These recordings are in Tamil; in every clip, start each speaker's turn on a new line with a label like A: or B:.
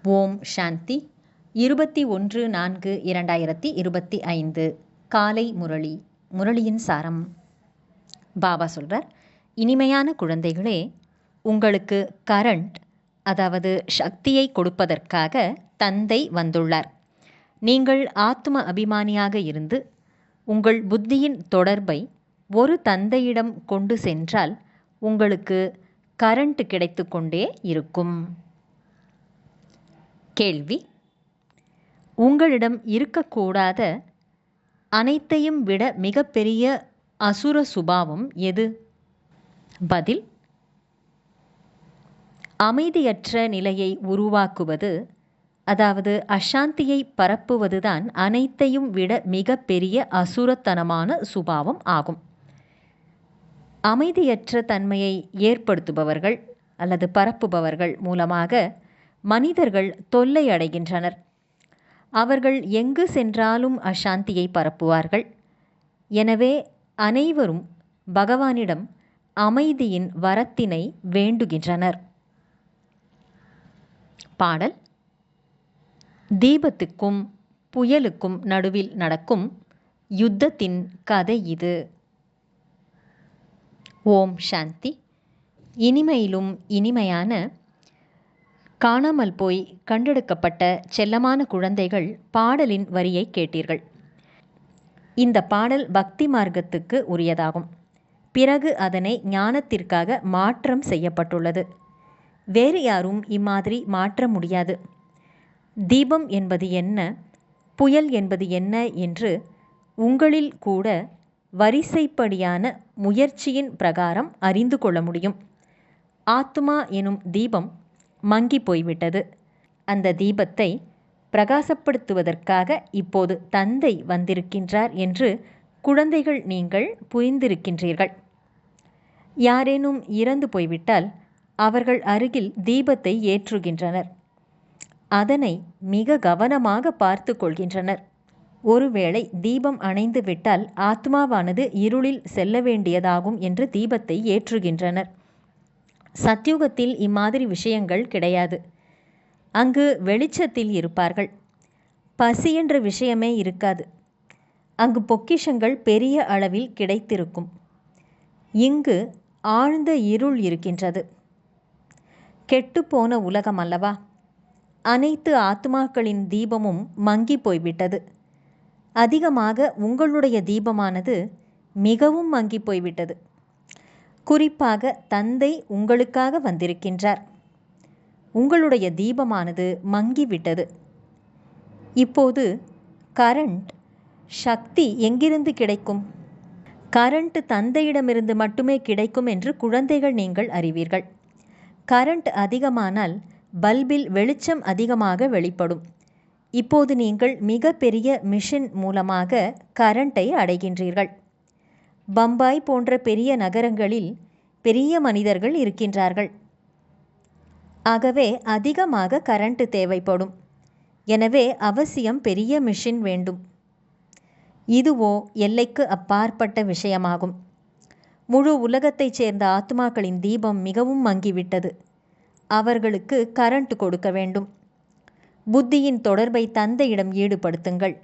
A: ஓம் சாந்தி 21/4/2025 காலை முரளியின் சாரம். பாபா சொல்றார், இனிமையான குழந்தைகளே, உங்களுக்கு கரண்ட் அதாவது சக்தியை கொடுப்பதற்காக தந்தை வந்துள்ளார். நீங்கள் ஆத்ம அபிமானியாக இருந்து உங்கள் புத்தியின் தொடர்பை ஒரு தந்தையிடம் கொண்டு சென்றால் உங்களுக்கு கரண்ட் கிடைத்து கொண்டே இருக்கும். கேள்வி: உங்களிடம் இருக்கக்கூடாத அனைத்தையும் விட மிகப்பெரிய அசுர சுபாவம் எது? பதில்: அமைதியற்ற நிலையை உருவாக்குவது, அதாவது அசாந்தியை பரப்புவதுதான் அனைத்தையும் விட மிகப்பெரிய அசுரத்தனமான சுபாவம் ஆகும். அமைதியற்ற தன்மையை ஏற்படுத்துபவர்கள் அல்லது பரப்புபவர்கள் மூலமாக மனிதர்கள் தொல்லை அடைகின்றனர். அவர்கள் எங்கு சென்றாலும் அசாந்தியை பரப்புவார்கள். எனவே அனைவரும் பகவானிடம் அமைதியின் வரத்தினை வேண்டுகின்றனர். பாடல்: தீபத்துக்கும் புயலுக்கும் நடுவில் நடக்கும் யுத்தத்தின் கதை இது. ஓம் சாந்தி. இனிமையிலும் இனிமையான காணாமல் போய் கண்டெடுக்கப்பட்ட செல்லமான குழந்தைகள், பாடலின் வரியை கேட்டீர்கள். இந்த பாடல் பக்தி மார்க்கத்துக்கு உரியதாகும். பிறகு அதனை ஞானத்திற்காக மாற்றம் செய்யப்பட்டுள்ளது. வேறு யாரும் இம்மாதிரி மாற்ற முடியாது. தீபம் என்பது என்ன, புயல் என்பது என்ன என்று உங்களில் கூட வரிசைப்படியான முயற்சியின் பிரகாரம் அறிந்து கொள்ள முடியும். ஆத்மா எனும் தீபம் மங்கி போய்விட்டது. அந்த தீபத்தை பிரகாசப்படுத்துவதற்காக இப்போது தந்தை வந்திருக்கின்றார் என்று குழந்தைகள் நீங்கள் புரிந்திருக்கின்றீர்கள். யாரேனும் இறந்து போய்விட்டால் அவர்கள் அருகில் தீபத்தை ஏற்றுகின்றனர். அதனை மிக கவனமாக பார்த்து கொள்கின்றனர். ஒருவேளை தீபம் அணைந்து விட்டால் ஆத்மாவானது இருளில் செல்ல வேண்டியதாகும் என்று தீபத்தை ஏற்றுகின்றனர். சத்யுகத்தில் இம்மாதிரி விஷயங்கள் கிடையாது. அங்கு வெளிச்சத்தில் இருப்பார்கள். பசி என்ற விஷயமே இருக்காது. அங்கு பொக்கிஷங்கள் பெரிய அளவில் கிடைத்திருக்கும். இங்கு ஆழ்ந்த இருள் இருக்கின்றது. கெட்டுப்போன உலகம் அல்லவா? அனைத்து ஆத்மாக்களின் தீபமும் மங்கி போய்விட்டது. அதிகமாக உங்களுடைய தீபமானது மிகவும் மங்கி போய்விட்டது. குறிப்பாக தந்தை உங்களுக்காக வந்திருக்கின்றார். உங்களுடைய தீபமானது மங்கிவிட்டது. இப்போது கரண்ட் சக்தி எங்கிருந்து கிடைக்கும்? கரண்ட் தந்தையிடமிருந்து மட்டுமே கிடைக்கும் என்று குழந்தைகள் நீங்கள் அறிவீர்கள். கரண்ட் அதிகமானால் பல்பில் வெளிச்சம் அதிகமாக வெளிப்படும். இப்போது நீங்கள் மிக பெரிய மிஷின் மூலமாக கரண்ட்டை அடைகின்றீர்கள். பம்பாய் போன்ற பெரிய நகரங்களில் பெரிய மனிதர்கள் இருக்கின்றார்கள். ஆகவே அதிகமாக கரண்ட் தேவைப்படும். எனவே அவசியம் பெரிய மிஷின் வேண்டும். இதுவோ எல்லைக்கு அப்பாற்பட்ட விஷயமாகும். முழு உலகத்தைச் சேர்ந்த ஆத்மாக்களின் தீபம் மிகவும் மங்கிவிட்டது. அவர்களுக்கு கரண்ட் கொடுக்க வேண்டும். புத்தியின் தொடர்பை தந்தையிடம் ஈடுபடுத்துங்கள்.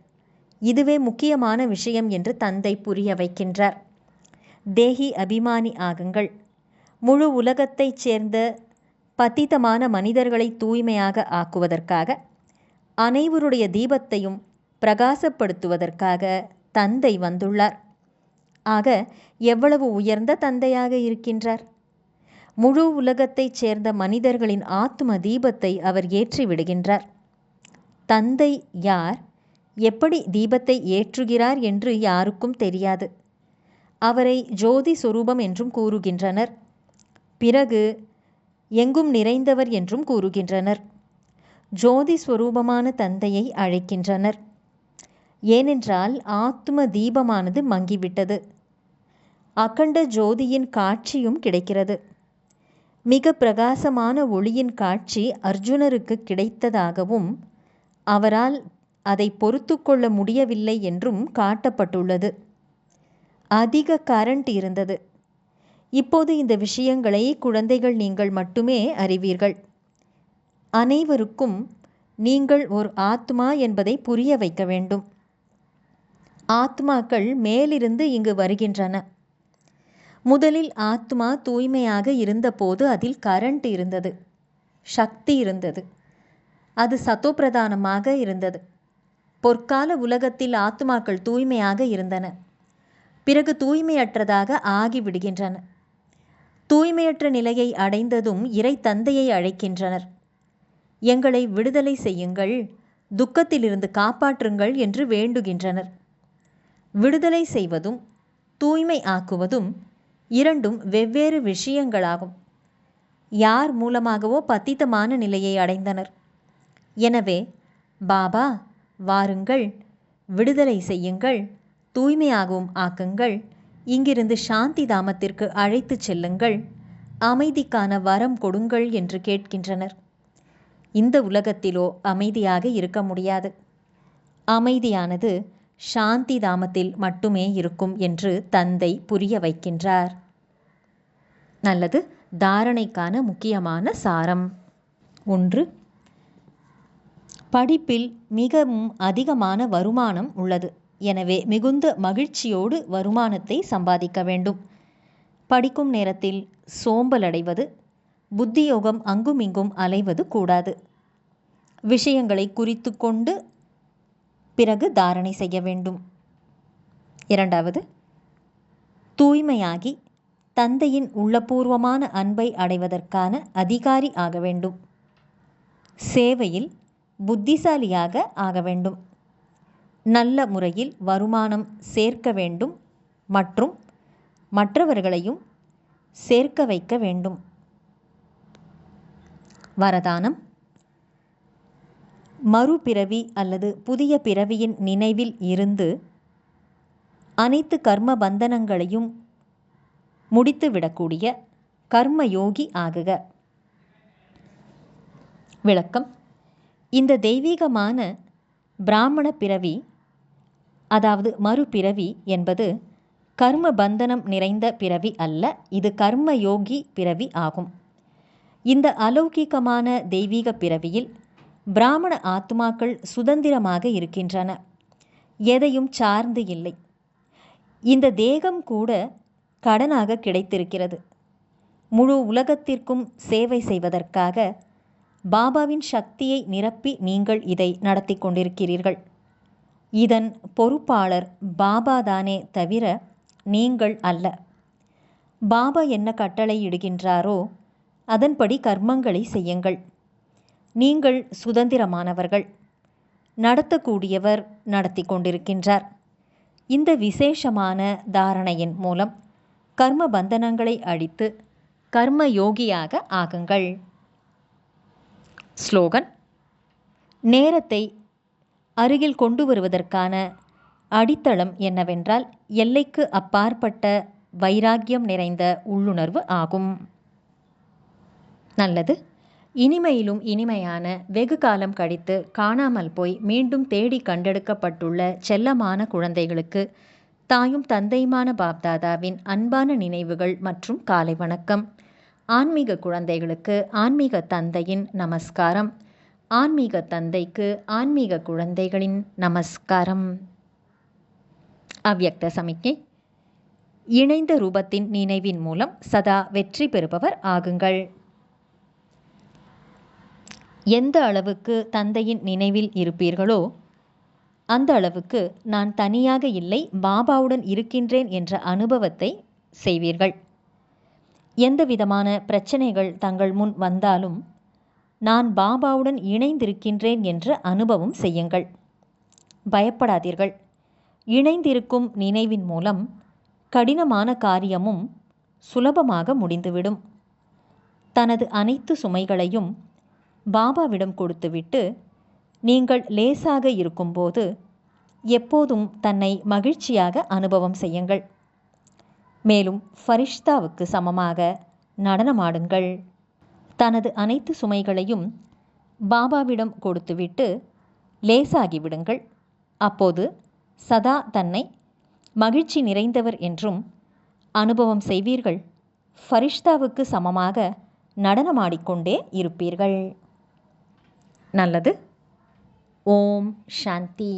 A: இதுவே முக்கியமான விஷயம் என்று தந்தை புரிய வைக்கின்றார். தேகி அபிமானி ஆகுங்கள். முழு உலகத்தைச் சேர்ந்த பத்திதமான மனிதர்களை தூய்மையாக ஆக்குவதற்காக, அனைவருடைய தீபத்தையும் பிரகாசப்படுத்துவதற்காக தந்தை வந்துள்ளார். ஆக எவ்வளவு உயர்ந்த தந்தையாக இருக்கின்றார்! முழு உலகத்தைச் சேர்ந்த மனிதர்களின் ஆத்ம தீபத்தை அவர் ஏற்றி விடுகின்றார். தந்தை யார், எப்படி தீபத்தை ஏற்றுகிறார் என்று யாருக்கும் தெரியாது. அவரை ஜோதி சொரூபம் என்றும் கூறுகின்றனர். பிறகு எங்கும் நிறைந்தவர் என்றும் கூறுகின்றனர். ஜோதி ஸ்வரூபமான தந்தையை அழைக்கின்றனர். ஏனென்றால் ஆத்ம தீபமானது மங்கிவிட்டது. அகண்ட ஜோதியின் காட்சியும் கிடைக்கிறது. மிக பிரகாசமான ஒளியின் காட்சி அர்ஜுனருக்கு கிடைத்ததாகவும் அவரால் அதை பொறுத்து கொள்ள முடியவில்லை என்றும் காட்டப்பட்டுள்ளது. அதிக கரண்ட் இருந்தது. இப்போது இந்த விஷயங்களை குழந்தைகள் நீங்கள் மட்டுமே அறிவீர்கள். அனைவருக்கும் நீங்கள் ஒரு ஆத்மா என்பதை புரிய வைக்க வேண்டும். ஆத்மாக்கள் மேலிருந்து இங்கு வருகின்றன. முதலில் ஆத்மா தூய்மையாக இருந்தபோது அதில் கரண்ட் இருந்தது, சக்தி இருந்தது. அது சத்தோப்பிரதானமாக இருந்தது. பொற்கால உலகத்தில் ஆத்மாக்கள் தூய்மையாக இருந்தன. பிறகு தூய்மையற்றதாக ஆகிவிடுகின்றன. தூய்மையற்ற நிலையை அடைந்ததும் இறை தந்தையை அழைக்கின்றனர். எங்களை விடுதலை செய்யுங்கள், துக்கத்திலிருந்து காப்பாற்றுங்கள் என்று வேண்டுகின்றனர். விடுதலை செய்வதும் தூய்மை ஆக்குவதும் இரண்டும் வெவ்வேறு விஷயங்களாகும். யார் மூலமாகவோ பத்திதமான நிலையை அடைந்தனர். எனவே பாபா, வாருங்கள், விடுதலை செய்யுங்கள், தூய்மையாகவும் ஆக்குங்கள், இங்கிருந்து சாந்தி தாமத்திற்கு அழைத்து செல்லுங்கள், அமைதிக்கான வரம் கொடுங்கள் என்று கேட்கின்றனர். இந்த உலகத்திலோ அமைதியாக இருக்க முடியாது. அமைதியானது சாந்தி தாமத்தில் மட்டுமே இருக்கும் என்று தந்தை புரிய வைக்கின்றார். நல்லது. தாரணைக்கான முக்கியமான சாரம். 1. படிப்பில் மிகவும் அதிகமான வருமானம் உள்ளது. எனவே மிகுந்த மகிழ்ச்சியோடு வருமானத்தை சம்பாதிக்க வேண்டும். படிக்கும் நேரத்தில் சோம்பல் அடைவது, புத்தியோகம் அங்குமிங்கும் அலைவது கூடாது. விஷயங்களை குறித்து கொண்டு பிறகு தாரணை செய்ய வேண்டும். 2. தூய்மையாகி தந்தையின் உள்ளபூர்வமான அன்பை அடைவதற்கான அதிகாரி ஆக வேண்டும். சேவையில் புத்திசாலியாக ஆக வேண்டும். நல்ல முறையில் வருமானம் சேர்க்க வேண்டும் மற்றும் மற்றவர்களையும் சேர்க்க வைக்க வேண்டும். வரதானம். மறுபிறவி அல்லது புதிய பிறவியின் நினைவில் இருந்து அனைத்து கர்ம பந்தனங்களையும் முடித்துவிடக்கூடிய கர்மயோகி ஆகுக. விளக்கம். இந்த தெய்வீகமான பிராமண பிறவி, அதாவது மறுபிறவி என்பது கர்ம பந்தனம் நிறைந்த பிறவி அல்ல. இது கர்மயோகி பிறவி ஆகும். இந்த அலௌகிகமான தெய்வீக பிறவியில் பிராமண ஆத்மாக்கள் சுதந்திரமாக இருக்கின்றன. எதையும் சார்ந்து இல்லை. இந்த தேகம் கூட கடனாக கிடைத்திருக்கிறது. முழு உலகத்திற்கும் சேவை செய்வதற்காக பாபாவின் சக்தியை நிரப்பி நீங்கள் இதை நடத்தி கொண்டிருக்கிறீர்கள். இதன் பொறுப்பாளர் பாபாதானே தவிர நீங்கள் அல்ல. பாபா என்ன கட்டளை இடுகின்றாரோ அதன்படி கர்மங்களை செய்யுங்கள். நீங்கள் சுதந்திரமானவர்கள். நடத்தக்கூடியவர் நடத்தி கொண்டிருக்கின்றார். இந்த விசேஷமான தாரணையின் மூலம் கர்ம பந்தனங்களை அழித்து கர்ம யோகியாக ஆகுங்கள். ஸ்லோகன். நேரத்தை அருகில் கொண்டு வருவதற்கான அடித்தளம் என்னவென்றால் எல்லைக்கு அப்பாற்பட்ட வைராக்கியம் நிறைந்த உள்ளுணர்வு ஆகும். நல்லது. இனிமையிலும் இனிமையான, வெகு காலம் கழித்து காணாமல் போய் மீண்டும் தேடி கண்டெடுக்கப்பட்டுள்ள செல்லமான குழந்தைகளுக்கு தாயும் தந்தையுமான பாப்தாதாவின் அன்பான நினைவுகள் மற்றும் காலை வணக்கம். ஆன்மீக குழந்தைகளுக்கு ஆன்மீக தந்தையின் நமஸ்காரம். ஆன்மீக தந்தைக்கு ஆன்மீக குழந்தைகளின் நமஸ்காரம். அவ்யக்த சமிக்ஞை. இணைந்த ரூபத்தின் நினைவின் மூலம் சதா வெற்றி பெறுபவர் ஆகுங்கள். எந்த அளவுக்கு தந்தையின் நினைவில் இருப்பீர்களோ அந்த அளவுக்கு நான் தனியாக இல்லை, பாபாவுடன் இருக்கின்றேன் என்ற அனுபவத்தை செய்வீர்கள். எந்த விதமான பிரச்சனைகள் தங்கள் முன் வந்தாலும் நான் பாபாவுடன் இணைந்திருக்கின்றேன் என்ற அனுபவம் செய்யுங்கள். பயப்படாதீர்கள். இணைந்திருக்கும் நினைவின் மூலம் கடினமான காரியமும் சுலபமாக முடிந்துவிடும். தனது அனைத்து சுமைகளையும் பாபாவிடம் கொடுத்துவிட்டு நீங்கள் லேசாக இருக்கும்போது எப்போதும் தன்னை மகிழ்ச்சியாக அனுபவம் செய்யுங்கள். மேலும் ஃபரிஷ்தாவுக்கு சமமாக நடனமாடுங்கள். தனது அனைத்து சுமைகளையும் பாபாவிடம் கொடுத்துவிட்டு லேசாகிவிடுங்கள். அப்போது சதா தன்னை மகிழ்ச்சி நிறைந்தவர் என்றும் அனுபவம் செய்வீர்கள். ஃபரிஷ்தாவுக்கு சமமாக நடனமாடிக்கொண்டே இருப்பீர்கள். நல்லது. ஓம் சாந்தி.